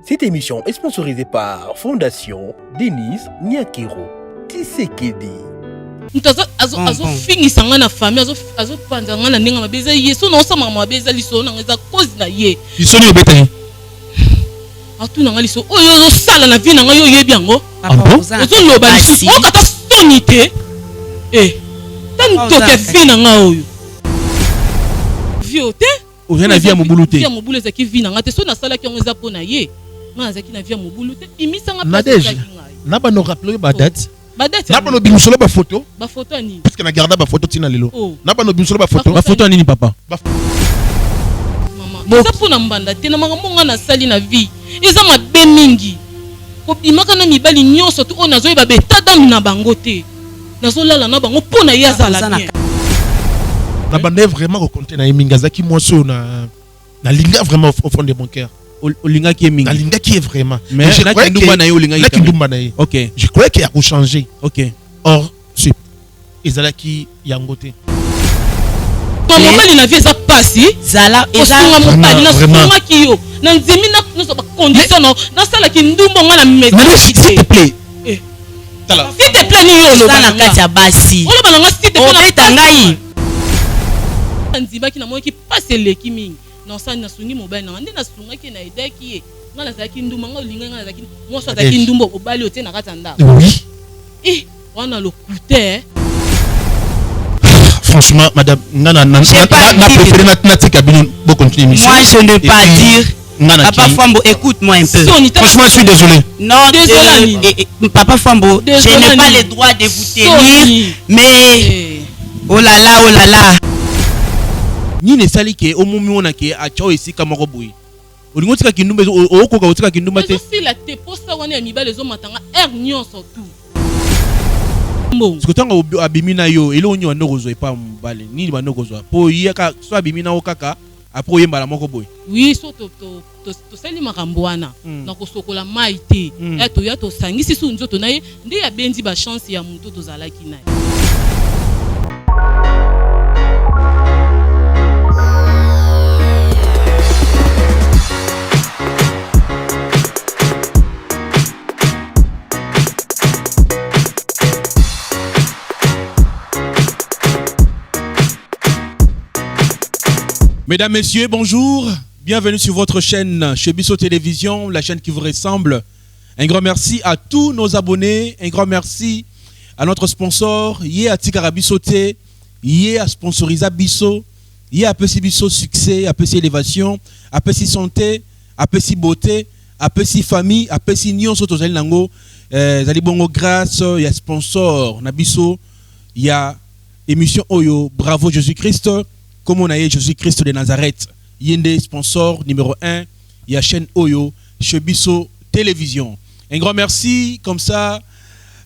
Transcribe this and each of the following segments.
Cette émission est sponsorisée par Fondation Denise Nyakero Tshisekedi. Azo finisa nga na famille azo panza nga na ninga mabeza yeso na osama mabeza liso na ngeza cause na ye liso ni obeta atu na nga liso oyo zo sala na vie na nga yo yebi yango ozo loba liso o kata sonite tanto ke vie na nga oyo vie te o na vie mobulu te vie mobulu ezaki vie na nga te so na sala ki yango eza pona ye nga zaki na vie mobulu te imisa nga Nadège na ba no rappeler ba date badate na ba no bimusolo ba photo ani parce que na garda ba photo tina lelo na ba no bimusolo ba photo ani ni papa mama eza pona mbanda te na makambo nga na sali na vie eza mabe mingi ko bimaka na mibali nyonso to ona zoyeba betadami na bango te nazolala na bango pona ye azala bien na bande vraiment raconter na Mingazaki moi so na linga vraiment au fond de mon cœur Olinga qui est mingi. Olinga qui est vraiment. Mais je crois que je croyais qu'il a changé. Ok. Or, c'est Ezalaki Yangote. Maman mali na vie eza pasi. Zala ezala mopali na songa kiyo. Na nzimi na so ba condition na sala ki ndumbo nga na maison. S'il te plaît. Tala. S'il te plaît ni yo na kati ya basi. Olo bana nga s'il te plaît na tangai. Nzibaki na moki pasi leki mingi. Non ça na sungi mobile na ndena sunga ki na ideki ye ngala zaki ndumba nga linga ngala zaki moso zaki ndumba obali ote na katanda oui wana le coûter franchement madame ngana na préféré na tika bino bo continuer mission moi je ne pas dire papa Fambo écoute-moi un peu franchement je suis désolé non désolé papa Fambo je n'ai pas le droit de vous tenir mais oh là là ni ne sali ke o mumi wona ke a chao esika moko boyi olingo tika kindumba o koka otika kindumba te si la te posta wana ya mibale zo matanga nyonso tout bon sikotanga abimina yo elo nyo ndo gozo epa mbale nini bando gozo po yeka so abimina o kaka apro yemba la moko boyi oui so to sali makambo wana na kosokola mai te ya to sangisi su nzoto na ye nde ya benzi ba chance ya mutu to zalaki na Mesdames, Messieurs, bonjour. Bienvenue sur votre chaîne Chebiso Télévision, la chaîne qui vous ressemble. Un grand merci à tous nos abonnés. Un grand merci à notre sponsor, Yé à Tikarabisoté, Yé à sponsoriser Bisso, Yé à Pessi Bisso succès, à Pessi élévation, à Pessi santé, à Pessi beauté, à Pessi famille, à Pessi Nyon Soto Zali Nango, Zali Bongo grâce, il y a sponsor Nabiso, il y a émission Oyo, Bravo Jésus-Christ. Comme on a eu Jésus-Christ de Nazareth, Yende sponsor numéro 1, il y a chaîne Oyo, Chebiso Télévision. Un grand merci comme ça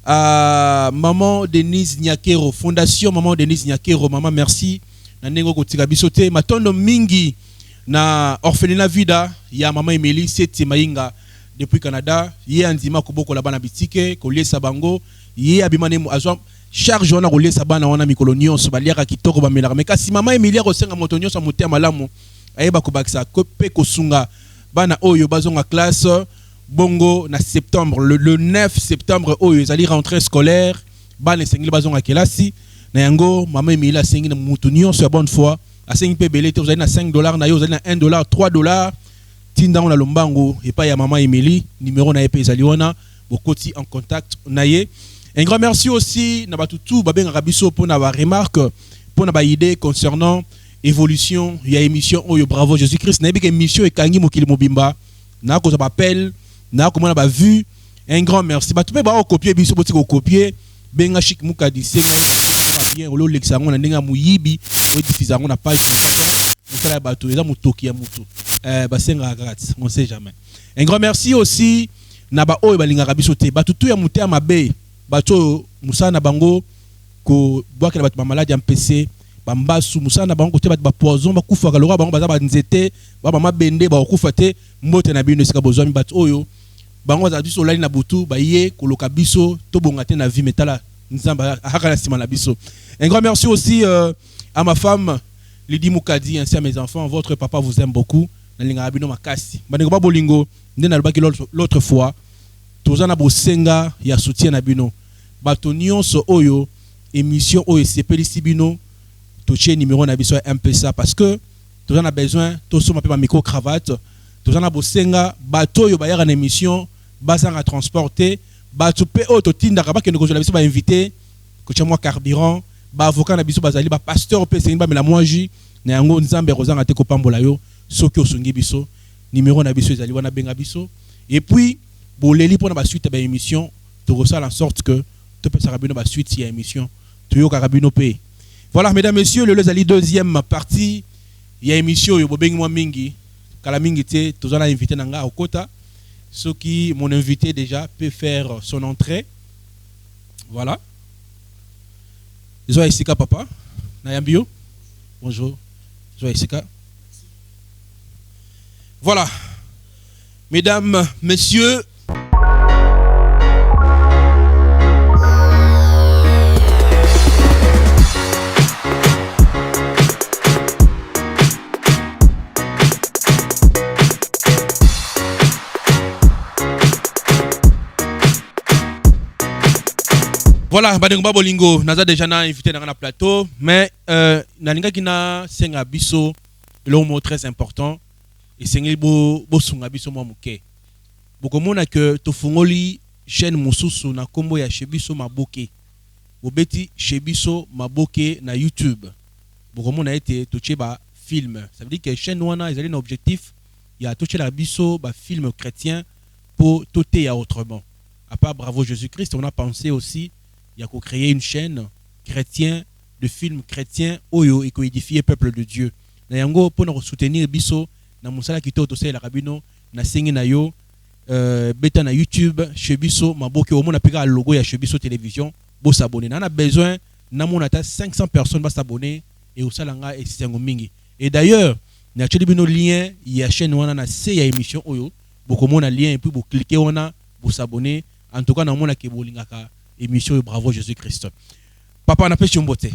à maman Denise Nyakero, Fondation maman Denise Nyakero, maman merci. Na nengo kotika bisote matondo mingi na orphelinat vida, il y a maman Emily Seti Mainga depuis Canada, il y a Ndima Koboko la bana bitike, Kolie Sabango, il y a Bimane Azwa charge wana rouler sabana wana mikolonio so baliaka kitoko ba melaka mais kasi mama Emilia rosenga motonyo sa motea malamu ayeba ko bakisa ko pe ko sunga bana oyo bazonga classe bongo na septembre le 9 septembre oyo ezali rentrée scolaire bana sengili bazonga kelasi na yango mama Emilia sengi na motonyo so ya bonne foi asengi pe belete ozali na $5 na yo ozali na $1 $3 tinda on la lombango et pas ya mama Emilie numéro na epe ezali wana bokoti en contact na ye. Un grand merci aussi na batutu babenga rabiso pour na ba remarque pour na ba idée concernant évolution ya émission Oyo Bravo Jésus-Christ na bika émission ekangi mokili mobimba na ko za appel na ko mona ba vue. Un grand merci batu ba copier biso boti ko copier benga chic mukadi senga bien olo lexango na ndenga muyibi o diffusango na page on sala batu eza mutoki ya mutu ba senga gratis on sait jamais. Un grand merci aussi na ba oyo balinga rabiso te batutu ya mutea mabe bato musana bango ko boaka na bato ba maladie MPC bambasu musana bango te bato ba poison ba kufa ka loka bango baza ba nzete ba mama bende ba kufa te mbote na bino sika bozwami bato oyo bango za biso lali na butu ba ye ko loka biso to bonga te na vie metala nzamba haka na sima na biso. Un grand merci aussi à ma femme Lydie Mukadi ainsi à mes enfants, votre papa vous aime beaucoup na linga bino makasi baneko ba bolingo nde nalobaki l'autre fois toza na bosenga ya soutien na bino bato nyonso oyo émission oyo esepelisi bino totie numéro na biso ya M-Pesa parce que toza na besoin tosoma mpe bamicro cravate toza na bosenga bato oyo bayaka na émission bazanga transporter bato mpe oyo totindaka bakende kozwa na biso bainvité kotia mwa carburant baavocat na biso bazali bapasteur mpe esengi bamela mwa jus na yango nzambe akozanga te kopambola yo soki osungi biso numéro na biso ezali wana benga biso et puis boleli mpona basuite ya baémission tokosala en sorte que topesaka bino basuite ya émission toyokaka bino mpe voilà mesdames messieurs lelo ezali deuxième partie ya émission oyo bobengi mwa mingi kala mingi te toza na invité na nga okota soki mon invité déjà peut faire son entrée voilà Zoa Isika papa Nayambio bonjour Zoa Isika voilà mesdames messieurs voilà, Badengba Bolingo, naza déjà na invité dans le plateau, mais nalinga kina senga biso le mot très important et sengi bo sunga biso mo muke. Bokomona que to fungoli chaîne mususu na kombo ya Shebiso Maboke. Bobeti Shebiso Maboke na YouTube. Bokomona ete to ba film. Ça veut dire que chaîne wana ils ont un objectif, il y a touché la biso ba film chrétien pour toter ya autrement. À part Bravo Jésus-Christ, on a pensé aussi il y a créé une chaîne chrétien de films chrétiens oyo et édifier peuple de Dieu. Na yango pour nous soutenir biso na musala kito to la rabino na sengi na yo beta na YouTube Shebiso Maboke au monde apika logo ya Shebiso télévision bo s'abonner. Na besoin na mona ta 500 personnes va s'abonner et au salanga et sengo mingi. Et d'ailleurs na cheli bino lien ya chaîne wana na se ya émission oyo boko mona lien et puis bo cliquer wana bo s'abonner. En tout cas na mona ke bolingaka émission Bravo Jésus-Christ. Papa, on appelle Chumbote.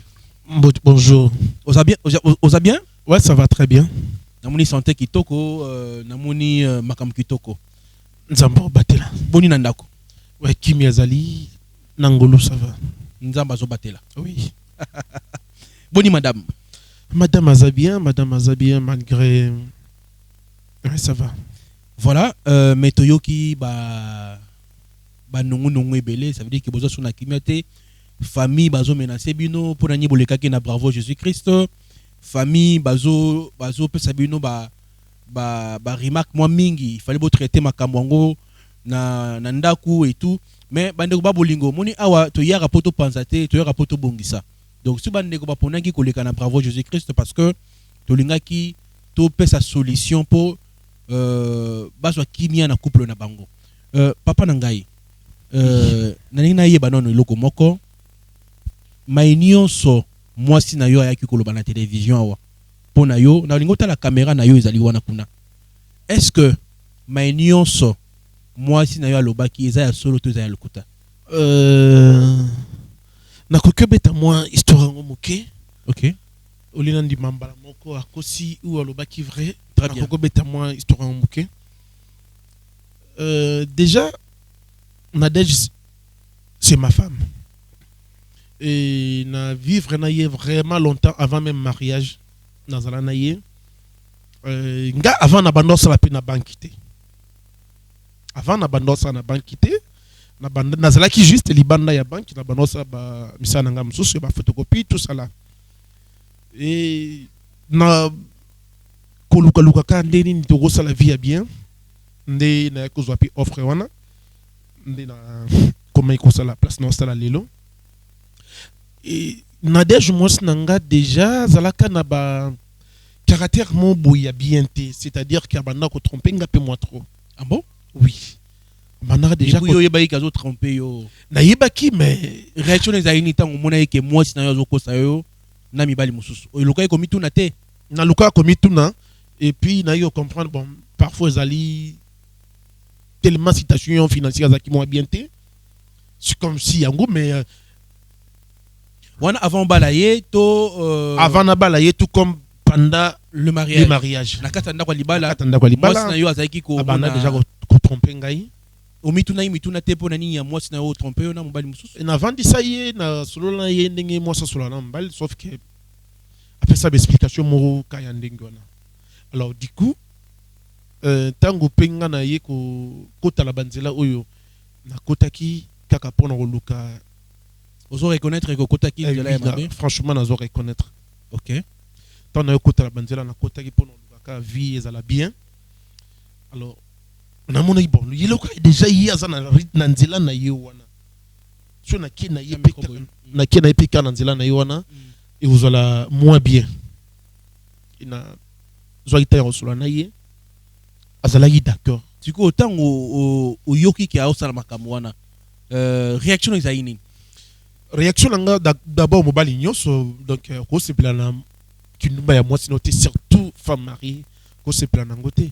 Bonjour. Osa bien? Ouais, ça va très bien. Namoni santé kitoko, namoni makam kitoko. Nzambo batela. Boni nandako. Ouais, Kimi Azali, Nangolo, ça va. Nzamba zo batela. Oui. Boni madame. Madame Azabien, malgré... Ouais, ça va. Voilà, mais Toyoki, nongo ebele, ça veut dire que bozo sona kimete famille bazo menacer bino pour nani bolekaki na Bravo Jésus-Christ famille bazo pesa bino ba remarque moi mingi il fallait bo traiter makambo na ndaku et tout mais bandeko ba bolingo moni awa to yaka poto panzate to yaka poto bongisa donc si bandeko ba ponaki koleka na Bravo Jésus-Christ parce que to lingaki to pesa solution pour bazo kimia na couple na bango papa nangai nanina yeba nono loko moko mainionso mwasi na yo ayaki koloba na télévision awa pona yo na lingo la caméra na yo ezali wana kuna est-ce que mainionso mwasi na yo alobaki eza ya solo to eza ya lokuta na kokebeta moi histoire ngo moke OK olina ndi mambala moko akosi ou alobaki vrai très bien kokebeta moi histoire ngo moke déjà Nadège, c'est ma femme. Et na vivre naïe vraiment longtemps avant même mariage. Nazala naïe. Nga avant na bando sa la pe na banquité. Avant na bando sa na banquité. Nazala qui juste libanda ya banque na bando sa ba misana nga msusu ba photocopie tout ça là. Et na koluka luka ka ndeni ni to sa la vie bien. Ndé na ko zwapi offre wana. Comment il conçoit la place non la lelo et Nadège moi nanga déjà zalaka na ba caractère mon boya bien té c'est-à-dire qu'il y a banda ko tromper nga peu moi trop. Ah bon? Oui. Banda déjà ko yo yeba ikazo tromper yo na yebaki mais réaction les aini tango mona ke moi si na yo ko sa yo na mibali mususu o loka ko mituna te na loka ko mituna et puis na yo comprendre bon parfois zali tellement situation financière qui m'ont bien été c'est comme si en gros mais avant balayer to avant na balayer tout comme pendant le mariage na katanda kwa libala moi na yo azaki ko abana déjà kotrompe ngai. Omituna imituna tepo na nini ya mwasi na yo trompe yo na mobali mususu. Na vandisa ye na solo na ye ndenge mwasi solo na mobali, sauf que après ça explication moko kaya ndenge wana. Alors du coup tango penga na ye ko kotala banzela oyo na kotaki kaka pona koluka. Ozo reconnaître que kotaki nzela ya mabe. Franchement nazo reconnaître. OK. Tant na yo kotala banzela na kotaki pona koluka ka vie ezala bien. Alors na mona bon yelo ka déjà yi azana na nzela na ye wana. So na ki na ye peka na ki na ye peka na nzela na ye wana et vous allez moins bien. Ina zoita ya osula na ye azala yi d'accord. Du coup autant au yoki ki a osala makambo wana réaction eza yini? Réaction nga d'abord mobali nyonso donc ko se plana kinumba ya mwasi noté surtout femme mariée ko se plana ngote.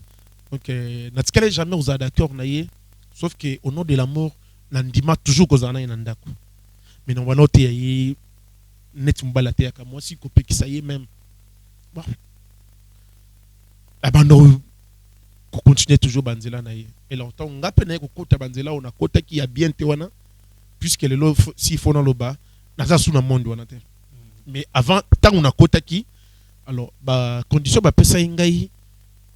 Donc natikale jamais vous êtes d'accord na ye sauf que au nom de l'amour nandima toujours ko zana ina ndako. Mais non wana ote ye net mbala te ya mwasi ko pekisa ye même. Bon. Abando ko continuer toujours banzela na ye. Et longtemps nga pena ko kota banzela on a kota ki ya bien te wana puisque le lo si faut dans le bas naza sous na monde wana te. Mais avant tant on a kota ki alors ba condition ba pesa ngai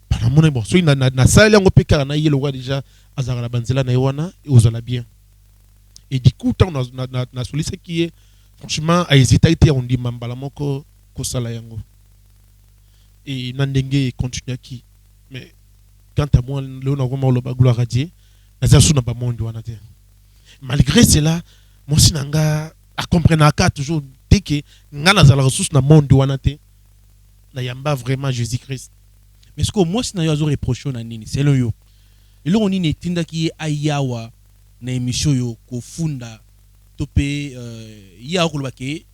para mona bon so na sala ngo peka na ye le roi déjà azara banzela na ye wana et ozala bien. Et du coup tant na solise qui est franchement a hésité été on dit mambala moko ko sala yango. Et nandenge continue qui mais quant à moi le na vraiment le gloire à Dieu naza sous na ba monde wana te. Malgré cela moi si nanga a comprendre aka toujours dès que ngana za la ressource na monde wana te na yamba vraiment Jésus-Christ. Mais ce que moi si na yo azo reprocher na nini c'est le yo. Ilo on ni tinda ki ayawa na émission yo ko funda topé ya ko lobake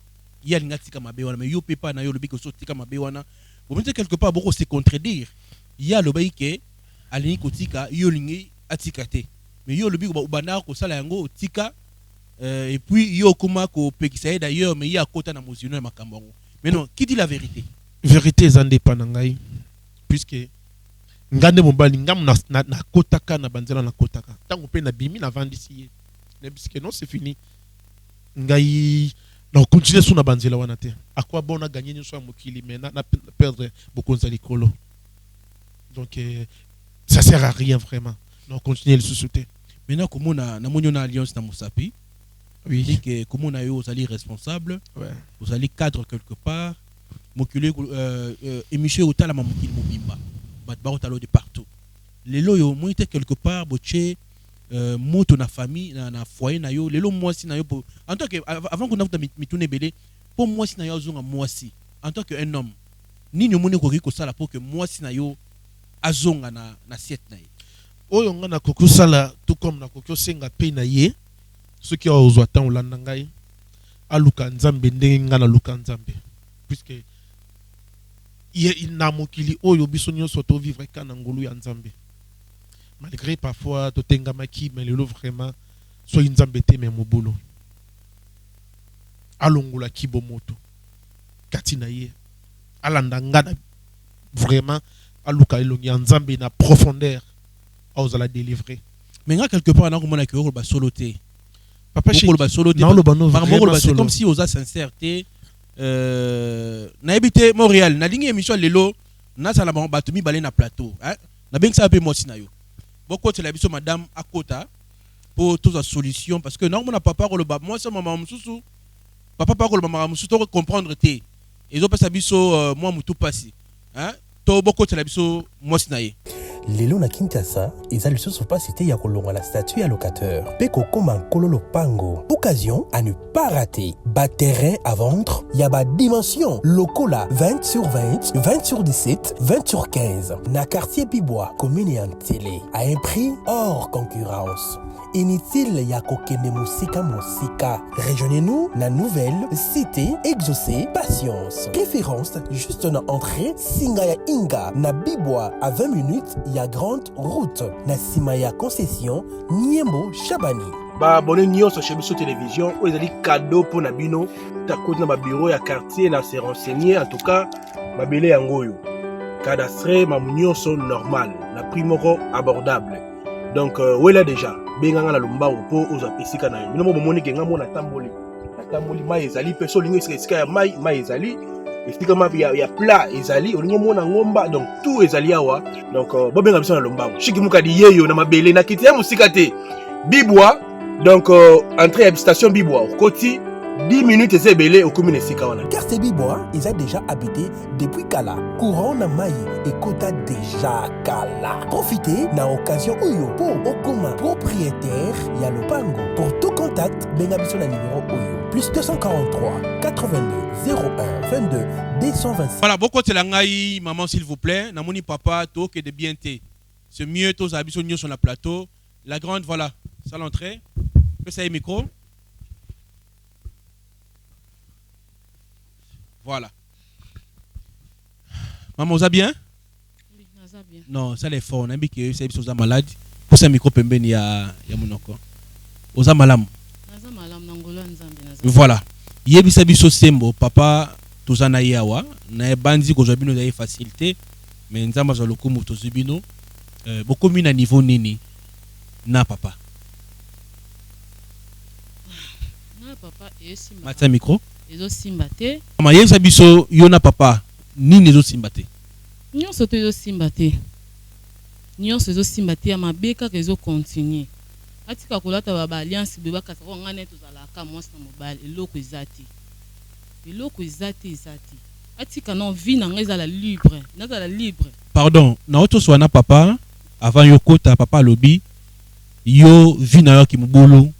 ya lingati kama be wana mais yo pepa na yo lobi ko soti kama be wana. Bon peut-être quelque part beaucoup se contredire. Ya lobai ke alini kotika yo lingi atikate. Mais yo lobi ko bana ko sala yango tika et puis yo koma ko pekisa d'ailleurs mais ya kota na mozino ya makambo. Mais non, qui dit la vérité? Vérité ezandepana ngai puisque ngande mobali ngam na kotaka na banzela na kotaka tango pe na bimi na vandisi ye ne puisque non c'est fini ngai na continuer sur na banzela wana te à quoi bon na gagner nyonso ya mokili mais na perdre beaucoup de likolo donc ça sert à rien vraiment na continuer le sous-souter. Maintenant comment na monyo na alliance na Mosapi oui dit que comment na yo vous allez responsable ouais. Vous allez cadre quelque part mokile émission otala mamokili mobimba bat ba otalo de partout lelo yo moite quelque part boche moto na famille na foyer na yo lelo moi si na yo en tant que avant qu'on a mitune belé pour moi si na yo zonga moi si en tant que un homme ni no mone ko riko sala pour que moi si na yo azonga na siete na ye oyo nga na kokyo sala tout comme na kokyo senga pe na ye ce qui a ozwa tan olanda ngai aluka nzambe ndenge nga na luka nzambe puisque il n'a mokili oyo biso nyonso to vivre kana ngulu ya nzambe malgré parfois to tenga maki mais le vraiment so nzambe te mais mobulu alongula kibo moto katina ye alanda ngana vraiment aluka elongi nzambe na profondeur ozala délivrer mais nga quelque part na ko mona ko ba soloté papa chez ba soloté c'est comme si oza sincérité na habité Montréal na ligne émission lelo na sala ba batumi balé na plateau hein na bien que ça peut moi sina yo beaucoup de la biso madame akota pour toute la solution parce que non mon papa ko le ba moi c'est maman mususu papa ko le maman mususu to comprendre té et zo pesa biso moi mutu pasi hein to beaucoup de la biso moi sina ye lelo na Kinshasa eza lisusu pasi te ya kolonga la statut ya locateur pe kokoma kololo pango occasion à ne pas rater bas terrain à vendre ya ba dimension lokola 20 sur 20 20 sur 17 20 sur 15 na quartier Pibois commune ya Ntele à un prix hors concurrence. Inutile ya kokende mosika. Rejoignez-nous na nouvelle cité exaucée patience. Référence juste na entrée Singaya Inga na Bibois à 20 minutes ya grande route na Simaya concession Niembo Chabani. Ba abonné nyonso chez Biso Télévision oyo ezali cadeau pour na bino takoti na ba bureau ya quartier na se renseigner en tout cas babele yango oyo cadastre mamu nyonso normal na prix moko abordable. donc wela déjà benganga na lombangu po oza pesika na yo bino bomoni ke ngambo na tamboli mai ezali pe so lingo esika ya mai ezali esika ma ya plat ezali olingo mona ngomba donc tout ezali awa donc bobenga biso na lombangu shiki mukadi yeyo na mabele na kiti ya musika te bibwa donc entrée à station bibwa koti 10 minutes et c'est belé au commune Sikawana. Quartier Bibois, ils ont déjà habité depuis Kala. Courant na Maï et Kota déjà Kala. Profitez na occasion Oyo pour Okoma propriétaire Yalopango. Pour tout contact, bengabiso na numéro Oyo. Plus 243 82 01 22 225. Voilà, beaucoup de langai, maman s'il vous plaît. Namoni papa, to que de bien té. C'est mieux, tous abisso sur la plateau. La grande, voilà, ça l'entrée. Que ça y micro. Voilà. Maman, vous allez bien? Oui, vous allez bien. Non, ça les fort. On a dit que c'est une malade. Pour ça, micro pembe ni ya monoko. Vous allez malam. Voilà. Yebi biso sembo papa tozana yawa na bandi ko jabino za facilité mais nzamba za lokumu tozibino beaucoup mina niveau nini na papa. Na papa esi Mata micro. Ezo simba te. Mama yesa biso yo na papa nini ezo simba te. Nyonso to ezo simba te. Nyonso ezo simba te ya mabeka kezo continuer. Atika kolata ba alliance beba kasa ko ngane tozalaka mwasi na mobile eloko ezati. Eloko ezati. Atika non vie na ngeza la libre. Naza la libre. Pardon, na auto swana papa avant yo kota papa lobi yo vie na yo ki mubulu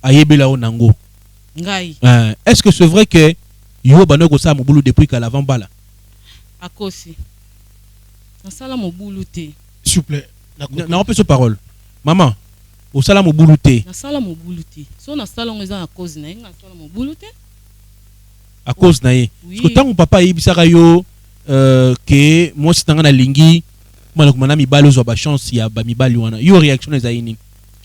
ayebela onango. Ngai. Est-ce que c'est vrai que yo banoko sa mubulu depuis qu'à l'avant bala? Akosi. Na sala mobulu te. S'il vous plaît. Na on peut se parole. Maman, au sala mobulu te. Na sala mobulu te. So na sala ngeza na cause na nga sala mobulu te. À cause na ye. Parce que tant que papa yebisaka yo que moi si tanga na lingi mana kuma na mibali zo ba chance ya ba mibali wana. Yo réaction ezayini.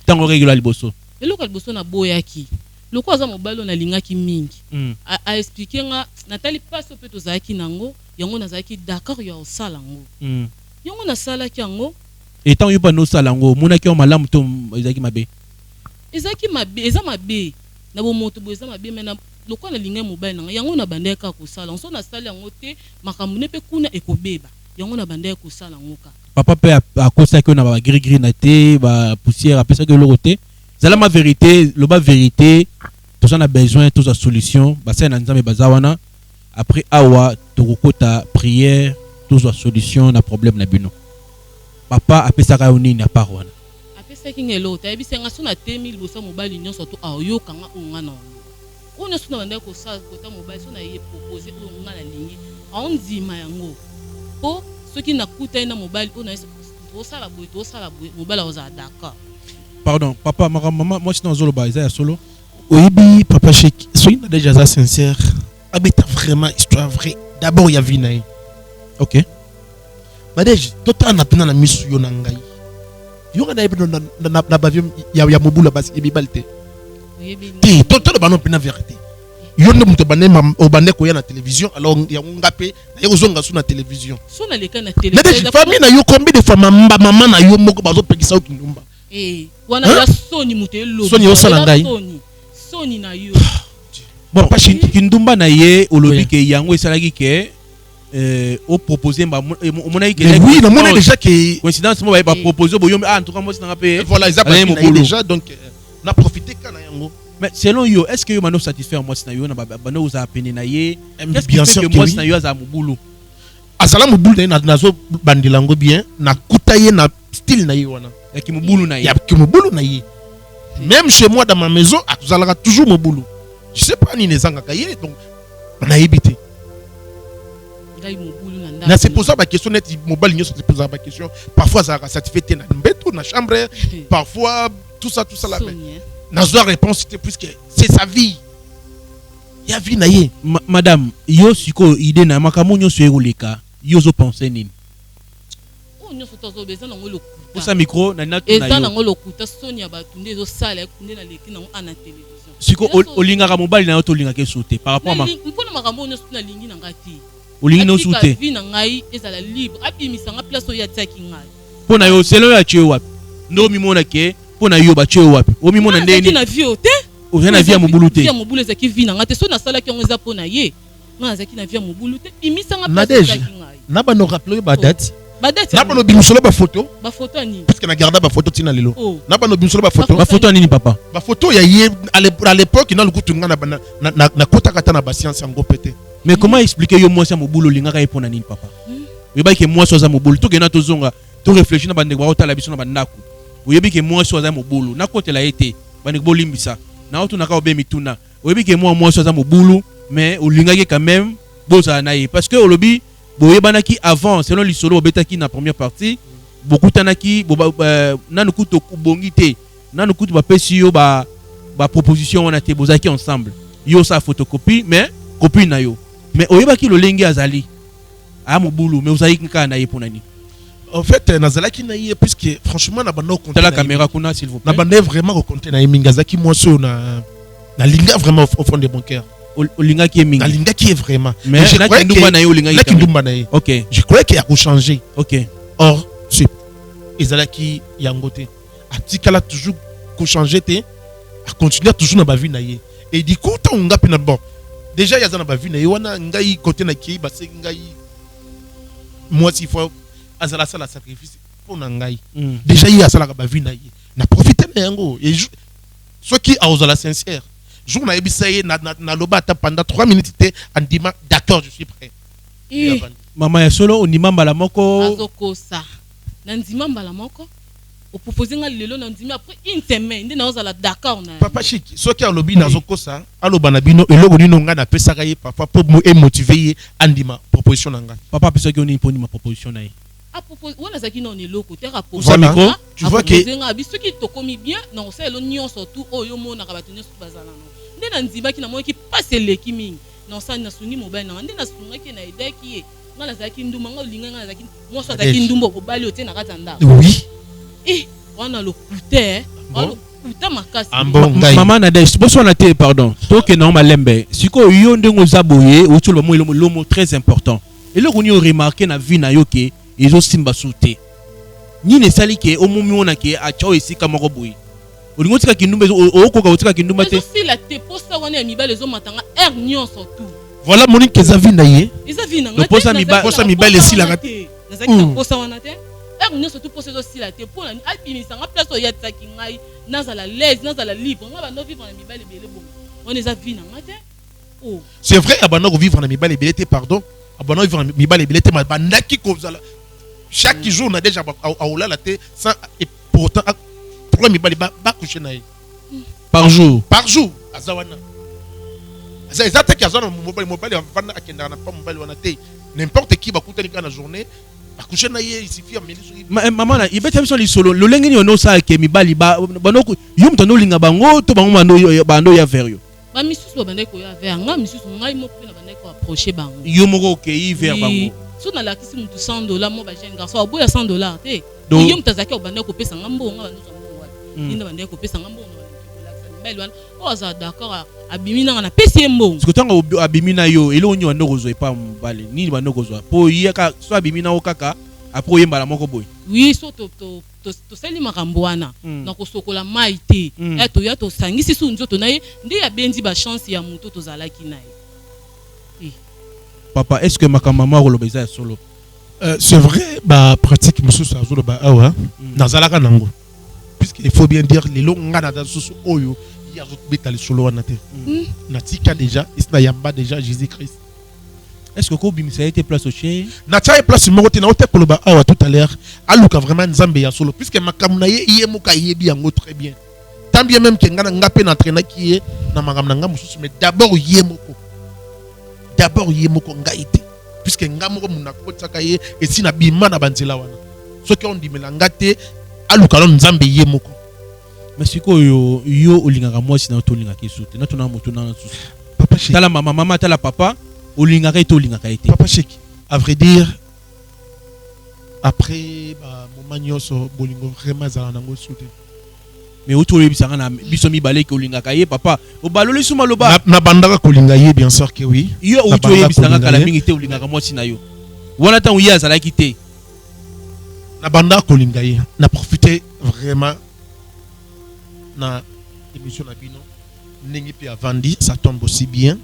Tant que régulier liboso. Eloko liboso na boyaki. Loko aza mobali na lingaki mingi. A expliquer nga Nathalie passe pe tozaki nango yango nazaki d'accord ya osala ngo. Yango na sala ki yango et tant yo pas no sala ngo mona ki o malamu to ezaki mabe. Ezaki mabe, eza mabe. Na bo moto bo eza mabe mena loko na linga mobali nanga yango na bandeka ko sala. On so na sala yango te makambu ne pe kuna ekobeba. Yango na bandeka ko sala ngo ka. Papa pe a kosa ki na ba gris na te ba poussière apesa que le côté. C'est la vérité, le bas vérité, tout ça on a besoin, toute la solution. Bassin nzambe bazawana. Après awa, tokota prière, toute la solution na problème na bino. Papa apesa ka oni na parwana. Apesa ki ngelo, ta yebisa nga so na temi liboso mobali nyonso to ayo kanga unga na. Ona so na banda ko sa kota mobali so na ye proposer unga na lingi. Ondima yango. Po soki na kuta na mobali ona to sala boy mobali oza d'accord. Pardon, papa, maman, moi je suis dans Zoloba, Isaiah Solo. Oui, papa Cheikh, soyez déjà sincère. Habite vraiment histoire vraie. D'abord, il y a Vinaï. Ok. Madej, tout le temps, on a mis sur Yonangai. Yonangai, il y a Mobula Bas et Bibalte. Tout le temps, on a la vérité. Yon ne bané au bané ko ya na télévision alors ya ngapé ya kozonga sur na télévision. So na leka na télévision. Mais famille na yo combien de fois maman na yo moko bazo pekisa ki ndumba. Wana ya soni mutelo. Soni osala ngai. Soni na yo. Bon, pas kindumba na ye olobi ke yango esalaki ke au proposer mona ke oui, non mona déjà que coïncidence mo ba proposer boyo en tout cas moi c'est ngapé. Voilà, ils ont déjà donc on a profité kana yango. Mais selon yo, est-ce que yo mano satisfait moi c'est na yo na bano uza apene na ye? Bien sûr que moi c'est na yo za mobulu. Azala mobulu na nazo bandilango bien na kutaye na style na ye wana. Ya ki mobulu na ye. Ya ki mobulu na ye. Même chez moi dans ma maison, azala toujours mobulu. Je sais pas ni nezanga kaye donc na yebité. Ngai mobulu na ndako. Na c'est pour ça ma question net mobile nyonso c'est pour ça ma question. Parfois ça satisfait na mbeto na chambre, parfois tout ça la paix. Nazo réponse c'était plus que c'est sa vie. Ya vie na ye. Madame, yo siko idée na makambo nyonso ekoleka, yo zo penser nini? O nyonso tozo beza na ngolo. Pour ça micro na natu na yo. Eza na ngolo kuta soni ya batunde zo sala kunde na leki na ana télévision. Siko olinga ka mobile na yo to linga ke sauter par rapport à ma. Mpona makambo nyonso na lingi na ngati. Olingi no sauter. Vie na ngai eza la libre. Abimisa nga place o ya tsaki ngai. Pona yo selo ya tue wapi. Ndo mimona ke pona yo ba tue wapi. O mimona ndeni. Na vie ote. O na vie ya mobulu te. Vie ya mobulu ezaki vie na ngate so na sala ki on eza pona ye. Na ezaki na vie ya mobulu te. Imisanga pas ça. Na ba no rappeler ba date. Badate. Na ba no bimusolo ba photo. Ba photo ni. Parce que na garda ba photo tina lelo. Na ba no bimusolo ba photo. Ba photo nini papa? Ba photo ya ye à l'époque na lukutu nga na kota kata na ba science yango pété. Mais comment expliquer yo mwasi ya mobulu lingaka ye pona nini papa? Oyebi ke mwasi oza mobulu to gena to zonga to réfléchir na bande ba otala biso na bandako. Oyebi ke mwasi oza mobulu na kotela ete bande bolimbisa. Na otu naka obe mituna. Oyebi ke mwasi oza mobulu mais olingaki quand même boza na ye parce que olobi boyebanaki avant selon lisolo obetaki na première partie beaucoup tanaki nanu kuto kubongi te nanu kuto ba pesi yo ba proposition wana te bozaki ensemble yo sa photocopie mais copie na yo mais oyebaki lolengi azali a mobulu mais ozali kaka na ye pona ni en fait nazalaki na ye puisque franchement na banda compter la caméra kuna s'il vous plaît na banda vraiment compter na ye mingazaki moi so na linga vraiment au fond de mon cœur olinga qui est mingi linga qui est vraiment mais je crois que OK je croyais qu'il a changé OK or c'est ezalaki yangote atikala toujours ko changer te a continuer toujours na ba vie na ye et du coup tant nga pina bon déjà ya za na ba vie na ye wana ngai côté na ki ba se ngai moi s'il faut azala sala sacrifice pour na ngai déjà ya sala ba vie na ye na profiter na yango et ceux qui a osé la sincère jour na ebisaye na loba ta pendant 3 minutes te andima d'accord je suis prêt maman ya solo onima mbala moko azokosa na ndima mbala moko o proposer nga lelo na ndima après une semaine ndi na ozala d'accord na papa chic ceux qui a lobi na zokosa aloba na bino eloko nino nga na pesaka ye papa pour me motiver ye andima proposition na nga papa pesa ki oni poni ma proposition na ye a propose on a zaki na eloko te rapport micro tu vois que nga biso ki to komi bien na oselo nyonso tout oyo mona ka batunyo bazala no nde na ndima ki na moki passe leki mingi na osani na sungi mobile na nde na sunga ki na ideki ye nga na zaki nduma nga linga nga zaki moso zaki ndumbo bobali ote na katanda oui wana lo coûter wana kuta makasi maman na des boso na te pardon to ke na malembe siko yo ndengo zaboye o tsholo mo lomo très important et le koni o remarquer na vie na yo ke ezo simba souté ni ne sali ke o mumi ona ke a chao esika moko boye olingo tika kindumba o koka otika kindumba te si la te posta wana ya mibale ezo matanga nyonso tout voilà monique kezavi na ye ezavi na ngate posta mibale si la ngate nazaki na posta wana te nyonso tout posta ezo si la te pona abimisa nga place oya tsaki ngai nazala l'aise nazala libre nga bando vivre na mibale bele bon on ezavi na ngate oh c'est vrai abana ko vivre na mibale bele te pardon abana vivre na mibale bele te bandaki ko zala chaque jour on a déjà aoula la te sans et pourtant pourquoi mibale ba coucher na ye par jour azawana ezata ki azana mobile vanda akenda na pas mobile wana te n'importe qui ba kutani kana journée accoucher na ye il suffit amener maman na ibeta biso li solo lo lengi ni ono sa ke mibali ba banoko yo mtono linga bango to bango bando ya vers yo ba misusu bandai ko ya vers nga misusu ngai mo pe na bandai ko approcher bango yo moko ke yi vers bango so na lakisi mutu $100 mo ba jeune garçon aboya $100 te yo mtazaki obandai ko pesa ngambo nga bando nina bandai ko pesa ngambo mbelwana oza d'accord abimina na pesi mbongo sikotanga abimina yo elo onyo ndoko zo epa mbale nini bandoko zo po yaka so abimina okaka apo yemba la moko boy oui so to seli makambo wana na kosokola mai te to ya to sangisi su nzoto na ye nde ya bendi ba chance ya muto to zalaki na ye papa est-ce que makamama koloba eza solo c'est vrai ba pratique mususu azolo ba awa nazalaka nango puisque il faut bien dire les longs ngana da susu oyo ya zobeta le solo wana te natika déjà isna yamba déjà Jésus Christ est-ce que ko bimisa été place au chez na tia place moko te na ote koloba awa tout à l'heure aluka vraiment nzambe ya solo puisque makamna ye yemuka yebi yango très bien tant bien même que ngana ngape na traîner qui est na makamna nga mususu mais d'abord yemoko ngaite puisque ngamoko munako tsaka ye et si na bima na banzela wana ce qui on dit melangate aluka lo nzambe yemoko mais siko yo olingaka mwasi na otolinga kisute na tona moto na susu papa chéri tala maman tala papa olingaka olingaka été papa chéri à vrai dire après moment nyoso bolingo vraiment za nango sute mais otole bisanga na biso mibale ke olingaka ye papa obalole suma loba na bandaka kolinga ye bien sûr que oui yo otole bisanga kala mingi te olingaka mwasi na yo wana ta uya azalaki te na banda kolinga ye na profiter vraiment na émission na bino ndenge pe avandi ça tombe aussi bien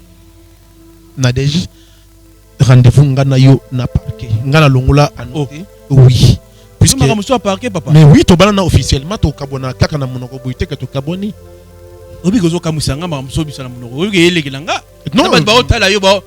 Nadège rendez-vous ngana yo na parquet ngana longola anoté oui puisque on soit parquet papa mais oui to balana officiellement to kabona kaka na monoko boité que to kaboni obi gozo kamusanga ma mso bisana monoko obi elekelanga non ba otala yo ba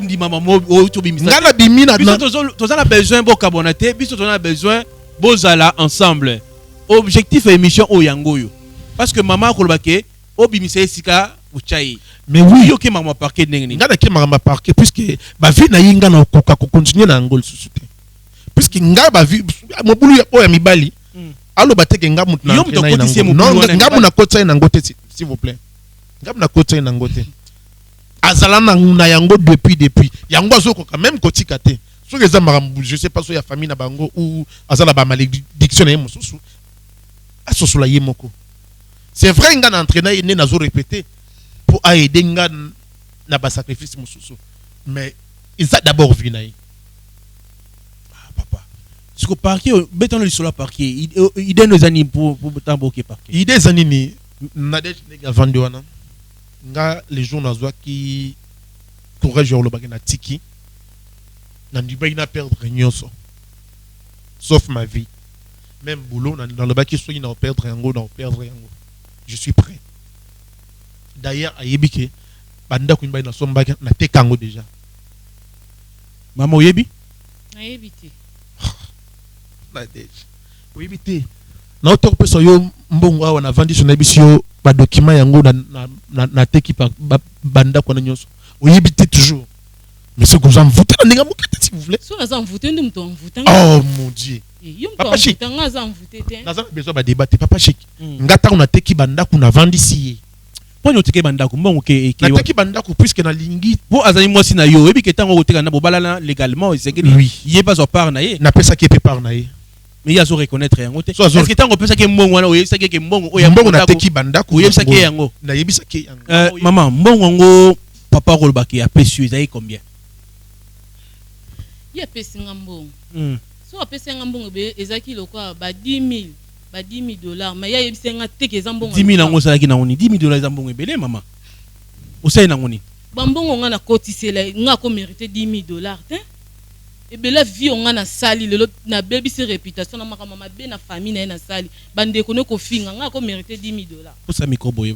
ndi mama mo to bimisa ngana bimina biso to a besoin bo kabonate biso to a besoin bozala ensemble objectif émission o yangoyo parce que maman kolobake obimisa esika uchai mais oui yo ke maman parquet ndenge ngana ke maman parquet puisque ba vie na yinga na koka ko continuer na ngol susute puisque nga ba vie mobulu ya oya mibali allo bateke nga mutu na non nga muna kotsa na ngote s'il vous plaît nga muna kotsa na ngote azala na yango depuis yango azoko quand même kotika te so que ça je sais pas so ya famille na bango ou azala ba malédiction na mususu asosola yemoko c'est vrai nga na entraîner ne nazo répéter pour aider nga na ba sacrifice mususu mais il ça d'abord vu naï papa ce que parquet béton le sur la parquet il donne nos amis pour tambo qui parquet il des amis ni Nadège nega vandi wana nga les jours nazwa qui courage au lobaki na tiki na ndiba ina perdre nyonso sauf ma vie même boulot dans le baki so ina perdre yango je suis prêt d'ailleurs ayebike banda ku mba ina somba na tekango déjà maman oyebi na yebite Nadège oyebite na auto peso yo mbongo awa na vandi so na bisio ba document yango na teki pa banda ko na nyonso oyebite toujours mais ce que vous en voutez na mokete si vous voulez so na voutez ndi mto mvuta oh mon dieu papa chic nga za mvuté te na za besoin ba débattre papa chic ngata na teki banda ku na vandi si po no teki banda ku mbongo ke na teki banda ku puisque na lingi bo azali mwasi na yo ebi ke tango oteka na bobala légalement oui yé pas au part na ye na pesa ki pe par na ye mais il y a reconnaître yango te est-ce que tango pesa ke mbongo wana oyebisa ke mbongo oya mbongo na teki banda ku oyebisa ke yango na yebisa ke yango maman mbongo ngo papa rolbaki a pesi ezai combien ya pesi ngambongo so apesi ngambongo be ezaki lokwa ba 10 000 dollars mais ya yebisa nga teke ezambongo 10 000 nango salaki na ngoni 10 000 dollars ezambongo ebele mama osai na ngoni bambongo nga na kotisela nga ko mériter 10 000 dollars te ebela vie nga na sali lelo na baby se réputation na makama mabe na famille na sali bande kono ko finga nga ko mériter 10 000 dollars osa micro boye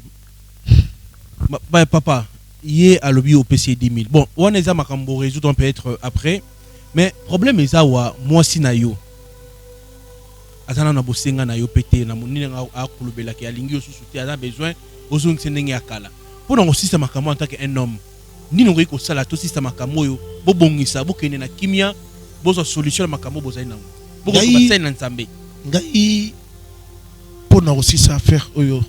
ba papa yé à lobby au PC 10 000 bon on est à makambo résoudre peut-être après mais problème est ça wa moi si na yo atana na bosenga na yo pété na monine nga akulubela ki alingi osusu te a besoin ozong senenge akala pour non aussi ça makambo en tant qu'un homme ni non ko sala to système makambo yo bo bongisa bo kene na kimia bo so solution makambo bo zaina bo ko basai na nzambe ngai pour non aussi ça faire oyo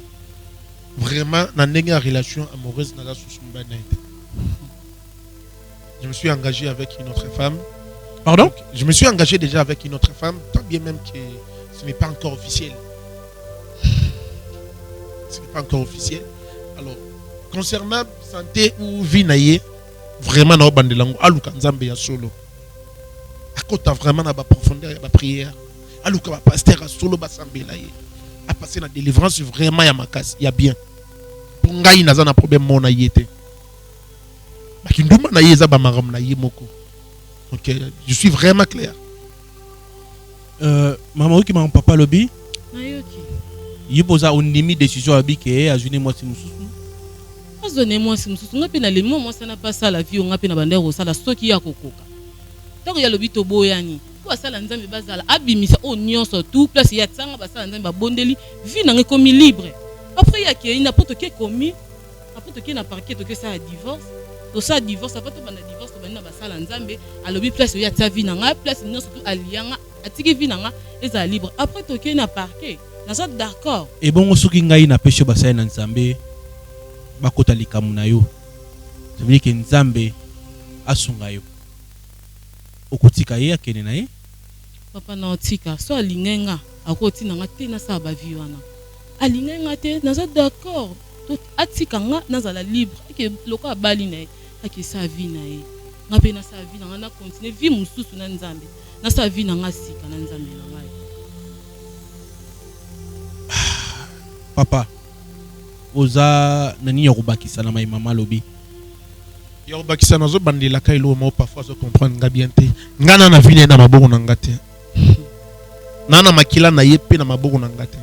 vraiment na ndenge ya relation amoureuse na la susumba na été je me suis engagé avec une autre femme. Pardon? Donc, je me suis engagé déjà avec une autre femme, tant bien même que ce n'est pas encore officiel. Ce n'est pas encore officiel. Alors, concernant santé ou vie naïe, vraiment na bandelango aluka nzambe ya solo. Akota vraiment na ba profondeur ya ba prière. Aluka ba pasteur ya solo ba sambela ye. A passer na délivrance vraiment ya makasi, ya bien. Pour ngai naza na problème mona yete. Bakinduma na yeza ba maram na ye moko. Ok, je suis vraiment clair. Maman qui m'a papa lobby. Nayoki. Il posa une limite décision à bique à jeune moi si mususu. Azone moi si mususu ngapi na lemo moi ça n'a pas ça la vie on ngapi na bandero ça la stoki ya kokoka. Tango ya lobby to boyani. Ko asala nzambe bazala abimisa o nyonso tout place ya tsanga basala nzambe bondeli vie na komi libre. Après ya ki n'importe qui commis après qui na parquet que ça a divorce. To ça divorce après to bana divorce to bana basala nzambe a lobby place ya tsa vie na nga place nyonso tout alianga atiki vie na nga eza libre. Après to ki na parquet. Naza d'accord. Et bon soki ngai na peshe basala na nzambe bakota likamu na yo. Ça veut dire que nzambe asunga yo. Okotika ye akene na ye. Papa na otika so alingenga akoti na nga te na sa ba vie wana. Alingenga te naza d'accord. To atika nga nazala libre ke loko abali na ye ake sa vie na ye. Nga pe na sa vie na nga na continuer vie mususu na nzambe. Na sa vie na nga sika na nzambe na nga. papa oza nani yakubakisa na mai mama lobi yakubakisa nazo bandela kailo mo parfois zo comprendre nga bien te ngana na vine na maboko na ngate nana makila na yepe na maboko na ngate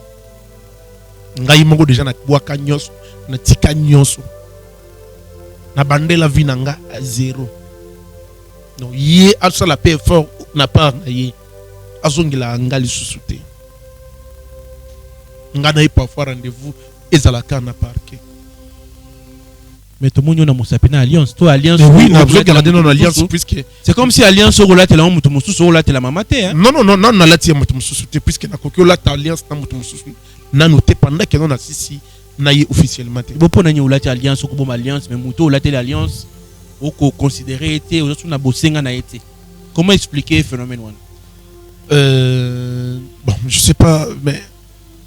ngai moko déjà na bwaka nyonso na tika nyonso na bandela vie na nga à zéro. Non ye asala pe effort na part na ye azongila ngali susute nga na parfois rendez-vous ezalaka na parquet. Mais tout le monde a mon alliance. Toi, alliance. Oui, on a besoin de garder notre alliance puisque. C'est comme si alliance au relate la mutu mususu au relate la mamate. Non, na lati mutu mususu puisque na kokyo la alliance na mutu mususu. Na noté pendant que non a sisi na y officiellement. Bon pour na nyolate alliance au bon alliance mais mutu au relate l'alliance au considérer été aux autres na bosenga na été. Comment expliquer le phénomène one? Bon, je sais pas mais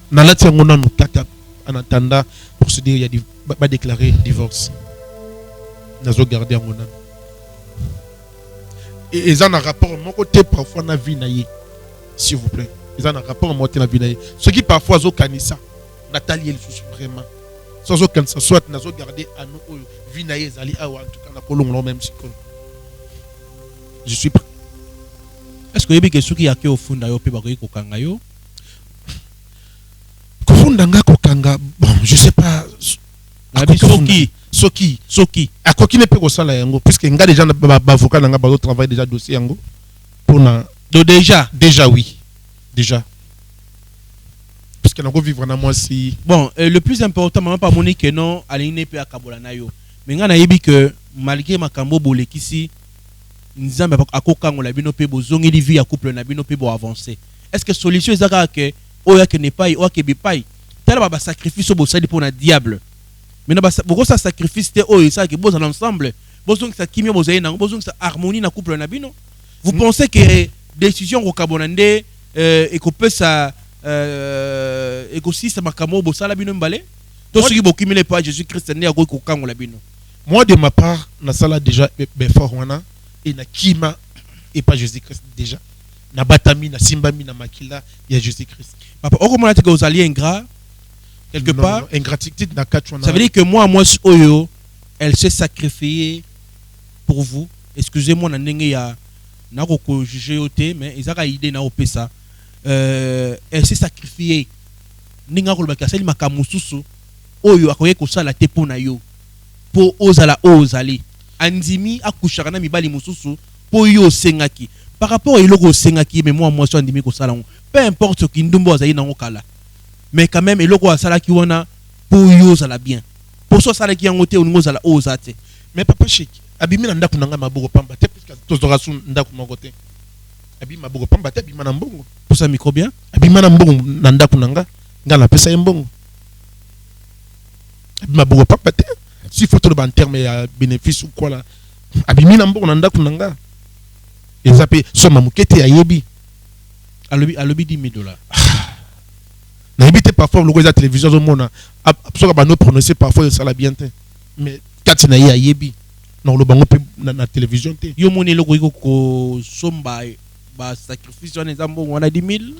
na lati on a notaka en attendant pour se dire il y a des va déclarer divorce. Nazo garder en nan. Et ils ont un rapport mon côté parfois na vie na ye. S'il vous plaît. Ils ont un rapport mon côté na vie na ye. Ce qui parfois zo kanisa Nathalie elle vraiment. Sans aucun ça soit nazo garder à nous vie na ye zali awa en tout cas na kolongo même si je suis prêt. Est-ce que yebi que suki yake au funda yo pe ba ko kanga yo? Ko funda nga ko kanga bon je sais pas. Soki a koki ne peut ko sala yango puisque nga déjà ba avocat nga ba travail déjà dossier yango pour na déjà oui déjà puisque na ko vivre na moi si bon le plus important maman pas monique que non aline pe akabola na yo mais nga na yebi que malgré makambo bolekisi nzambe akoka ngola bino pe bozongi li vie ya couple na bino pe bo avancer. Est-ce que solution ezaka que oya que ne pas oya que bipai tala ba sacrifice bo sali pour na diable. Mais beaucoup ça sacrifice ça que vous ensemble besoin que ça kimia besoin que ça harmonie na couple na bino. Vous pensez que décision au kabonande et que peut ça et que si ça makamo bo sala bino mbale to soki bo kimile pas Jésus Christ né ko kango la bino. Moi de ma part na sala déjà fort wana et na kima et pas Jésus Christ déjà na batami na simbami na makila il y a Jésus Christ. Papa o comment que vous alliez ingrat quelque part non, ingratitude na katchona. Ça veut dire que moi oyo elle s'est sacrifiée pour vous. Excusez-moi na ndenge ya na ko juger oté mais ezaka idée na opesa elle s'est sacrifiée ninga ko ba kasali makamususu oyo akoye ko sala te pona yo po ozala ozali andimi akushaka na mibali mususu po yo sengaki par rapport eloko sengaki mais moi so andimi ko sala peu importe ce qui ndumbo azali na ngokala. Mais quand même eloko asala ki wana pour yo sala bien pour so sala ki yango te oningo sala ozate mais papa Cheikh abimi na ndako nanga maboko pamba te puisque tozora su ndako moko te abimi maboko pamba te abimi na mbongo pour ça micro bien abimi na mbongo na ndako nanga ngala pesa mbongo abimi maboko pamba te si faut en terme ya bénéfice ou quoi là abimi na mbongo na ndako nanga ezape soma mukete ya yebi alobi $10,000. Na éviter parfois le la télévision au monde soit ba no prononcer parfois ça la bien mais quand na ya yebi non le bango na télévision te yo moni loko ko somba ba sacrifice on ezambo on a 10,000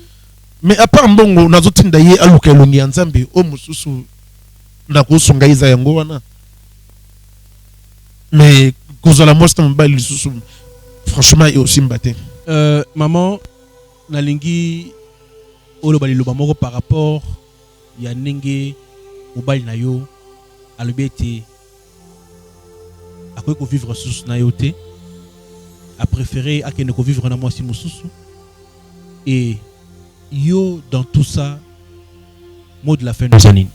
mais à part mbongo nazo tinda ye aluka elongi ya nzambe o mususu na ko sunga iza yango wana mais kozala mosta mbali susu franchement et aussi mbaté maman nalingi olo bali loba moko par rapport ya ndenge mobali na yo alobeti akoki ko vivre sous na yo te a préféré akende ko vivre na mwasi mususu et yo dans tout ça mot de la fin de Zanine.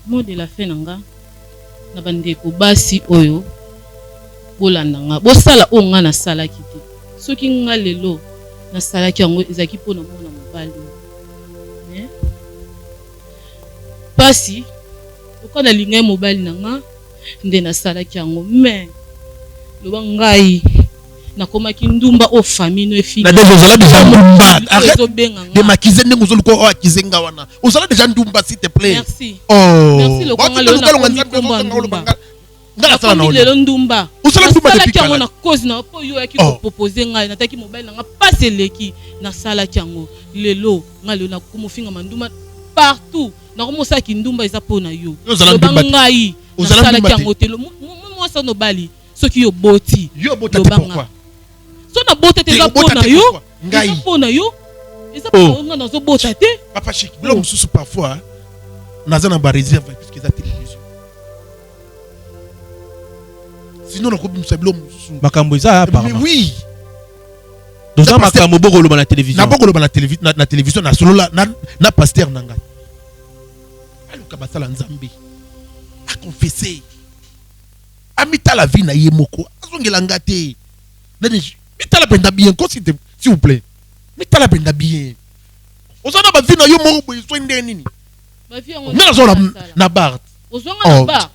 Mot de la fin nanga na bandeko basi oyo bolanda nga bosala o nga na sala kiti soki nga lelo na sala ki yango ezaki pona mona mobali mais basi okana linga mobali nanga nde na sala ki yango mais loba ngai nakomaki ndumba o famille no efili na déjà ndumba de makize ndenge ozoluko o akizenga wana ozala déjà ndumba s'il te plaît. Merci oh merci le konga le ndumba Ngala sala na Nakomi lelo ndumba. Osala ndumba depuis Nasalaki yango kala. na cause na po yo yaki kopropose ngai nataki mobile na nga pasi eleki nasalaki yango lelo ngai lelo nakomofinga mandumba partout nakomosaki ndumba eza mpo na yo loba ngai nasalaki yango te mwasa nobali soki yo boti Yo bota te pourquoi? so na bota te eza mpo na yo eza mpo na yo eza mpo na yo nga nazobota te Papa Chic, bilo mususu parfois naza na ba réserve puisque eza télévision. Sinon on coupe ça bilo mususu. Makambo eza apparemment. Mais oui. Donc ça makambo bokolo na télévision. Na bokolo na télévision na télévision na solo na pasteur nanga. Aluka basala nzambe. A confesser. Amita la vie na yemoko. Azongela ngate. Mita la benda bien s'il vous plaît. Mita la benda bien. Ozana ba vie na yo moko boy so ndeni. ba vie yango Na zo na bar. ozonga na bar.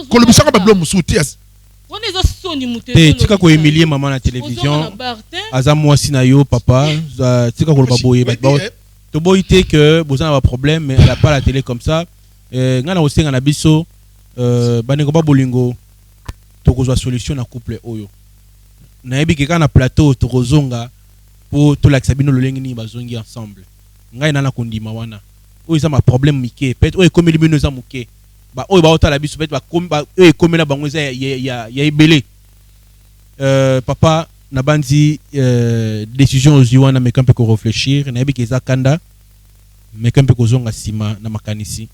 Kolobisanga ba blo musutias. On eza soni muté. Te tika ko humilier maman na télévision. Aza mwasi na yo papa, tika ko ba boye ba. To boyité que bozana ba problème mais elle a pas la télé comme ça. Ngana osenga na biso baneko ba bolingo to kozwa solution na couple oyo. Na yebi ke kana plateau to kozonga pour to lakisa bino lolengi ni bazongi ensemble. Ngai na kondima wana. Oyo eza ma problème mike. Peut-être oyo komeli bino za muke. Ba oyo ba otala biso peut-être ba oyo komela bango eza ya ebele. Papa na bandi décision ozi wana meka mpe ko réfléchir na yebi ke eza kanda meka mpe kozonga sima na makanisi.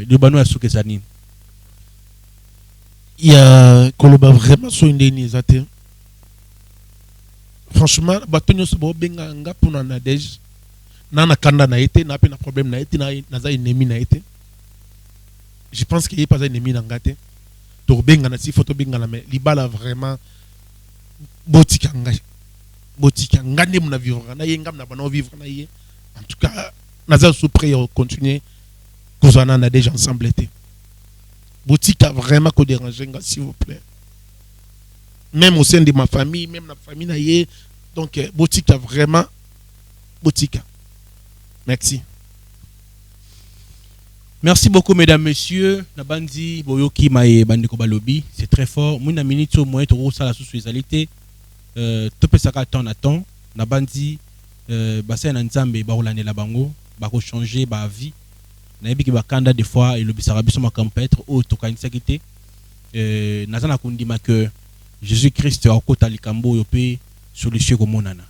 Libano ya suke za nini? Il y a Koloba vraiment so ndeni ezate. Franchement, batonyo se bo benga nga pona na dej. Na kanda na été, na pe na problème na été, na za ennemi na été. Je pense qu'il y a pas un ennemi na ngate. To benga na si photo benga na mais libala vraiment botika ngai. Botika ngande mona vivre na yengam na bana vivre na ye. En tout cas, na za sous prêt continuer kozana na déjà ensemble été. Boutique a vraiment qu'on déranger, s'il vous plaît. Même au sein de ma famille, même la famille naïe. Donc, boutique a vraiment. Boutique. Merci. Merci beaucoup, mesdames, messieurs. Nabandi, Boyoki, Maé, Bandeko Balobi. C'est très fort. Mouna minute au moins, tu as la sous-spécialité. Tu peux savoir attendre. Nabandi, Bassin Nzambe, Baroulane la Bango, Baro changer, ba vie. Nayebi ki bakanda des fois et le bisarabi sur ma campêtre au tokanisa kité nazana kundima que Jésus-Christ a kota likambo yope solution ko monana.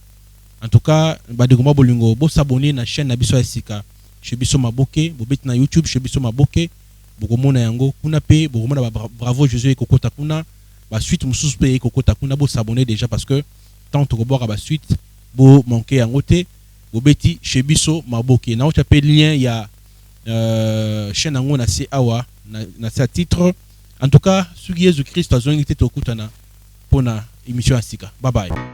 En tout cas ba de goma bolingo bo s'abonner na chaîne na biso esika chez biso maboke bo bet na YouTube chez biso maboke bo komona yango kuna pe bo komona bravo Jésus ko kota kuna ba suite mususu pe ko kota kuna bo s'abonner déjà parce que tant to boire ba suite bo manquer yango te bo beti chez biso maboke na o taper lien ya chaîne nango na se awa na sa titre. En tout cas, Jésus Christ a zongi te tokutana pona émission asika. Bye bye.